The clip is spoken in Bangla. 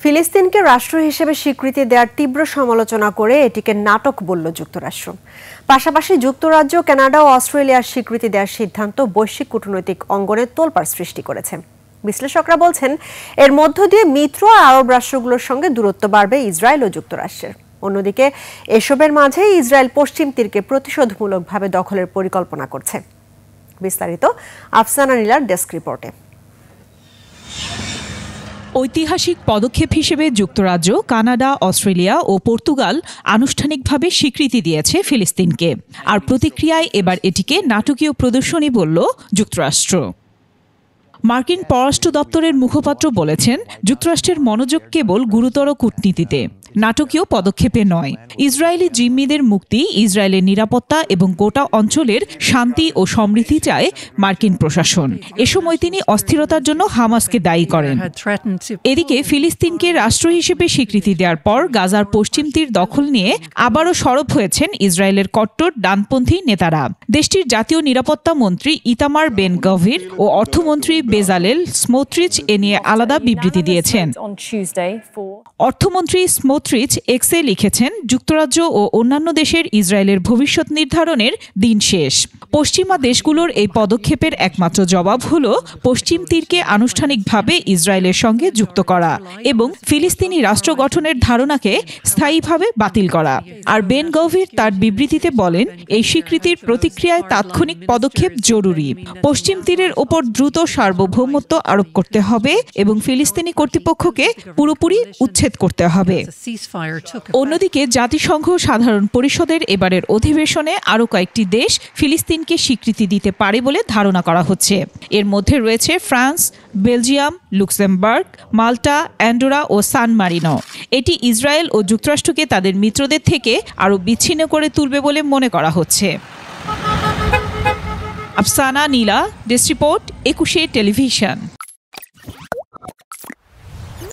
ফিলিস্তিনকে রাষ্ট্র হিসেবে স্বীকৃতি দেওয়ার তীব্র সমালোচনা করে এটিকে নাটক বলল যুক্তরাষ্ট্র। পাশাপাশি যুক্তরাজ্য, কানাডা ও অস্ট্রেলিয়ার স্বীকৃতি দেওয়ার সিদ্ধান্ত বৈশ্বিক কূটনৈতিক অঙ্গনে তোলপাড় সৃষ্টি করেছে। বিশ্লেষকরা বলছেন, এর মধ্য দিয়ে মিত্র আরব রাষ্ট্রগুলোর সঙ্গে দূরত্ব বাড়বে ইসরায়েল ও যুক্তরাষ্ট্রের। অন্যদিকে এসবের মাঝে ইসরায়েল পশ্চিম তীরকে প্রতিশোধমূলকভাবে দখলের পরিকল্পনা করছে। বিস্তারিত আফসানা নীলার ডেস্ক রিপোর্টে। ঐতিহাসিক পদক্ষেপ হিসেবে যুক্তরাজ্য, কানাডা, অস্ট্রেলিয়া ও পর্তুগাল আনুষ্ঠানিকভাবে স্বীকৃতি দিয়েছে ফিলিস্তিনকে। আর প্রতিক্রিয়ায় এবার এটিকে নাটকীয় প্রদর্শনী বলল যুক্তরাষ্ট্র। মার্কিন পররাষ্ট্র দপ্তরের মুখপাত্র বলেছেন, যুক্তরাষ্ট্রের মনোযোগ কেবল গুরুতর কূটনীতিতে, নাটকীয় পদক্ষেপে নয়। ইসরায়েলি জিম্মিদের মুক্তি, ইসরায়েলের নিরাপত্তা এবং গোটা অঞ্চলের শান্তি ও সমৃদ্ধি চায় মার্কিন প্রশাসন। এ সময় তিনি অস্থিরতার জন্য হামাসকে দায়ী করেন। এদিকে ফিলিস্তিনকে রাষ্ট্র হিসেবে স্বীকৃতি দেওয়ার পর গাজার পশ্চিম তীর দখল নিয়ে আবারও সরব হয়েছেন ইসরায়েলের কট্টর ডানপন্থী নেতারা। দেশটির জাতীয় নিরাপত্তা মন্ত্রী ইতামার বেন গভির ও অর্থমন্ত্রী বেজালেল স্মোট্রিচ এ নিয়ে আলাদা বিবৃতি দিয়েছেন। অর্থমন্ত্রী স্মোট্রিচ এক্সে লিখেছেন, যুক্তরাজ্য ও অন্যান্য দেশের ইসরায়েলের ভবিষ্যৎ নির্ধারণের দিন শেষ। পশ্চিমা দেশগুলোর এই পদক্ষেপের একমাত্র জবাব হল পশ্চিম তীরকে আনুষ্ঠানিকভাবে ইসরায়েলের সঙ্গে যুক্ত করা এবং ফিলিস্তিনি রাষ্ট্র গঠনের ধারণাকে স্থায়ীভাবে বাতিল করা। আর বেন গভির তার বিবৃতিতে বলেন, এই স্বীকৃতির প্রতিক্রিয়ায় তাৎক্ষণিক পদক্ষেপ জরুরি। পশ্চিম তীরের ওপর দ্রুত সার্বভৌমত্ব আরোপ করতে হবে এবং ফিলিস্তিনি কর্তৃপক্ষকে পুরোপুরি উচ্ছেদ করতে হবে। অন্যদিকে জাতিসংঘ সাধারণ পরিষদের এবারের অধিবেশনে আরও কয়েকটি দেশ ফিলিস্তিনকে স্বীকৃতি দিতে পারে বলে ধারণা করা হচ্ছে। এর মধ্যে রয়েছে ফ্রান্স, বেলজিয়াম, লুক্সেমবার্গ, মাল্টা, অ্যান্ডোরা ও সান মারিনো। এটি ইসরায়েল ও যুক্তরাষ্ট্রকে তাদের মিত্রদের থেকে আরও বিচ্ছিন্ন করে তুলবে বলে মনে করা হচ্ছে। আফসানা নীলা, ডেস্ক রিপোর্ট, 21 টেলিভিশন।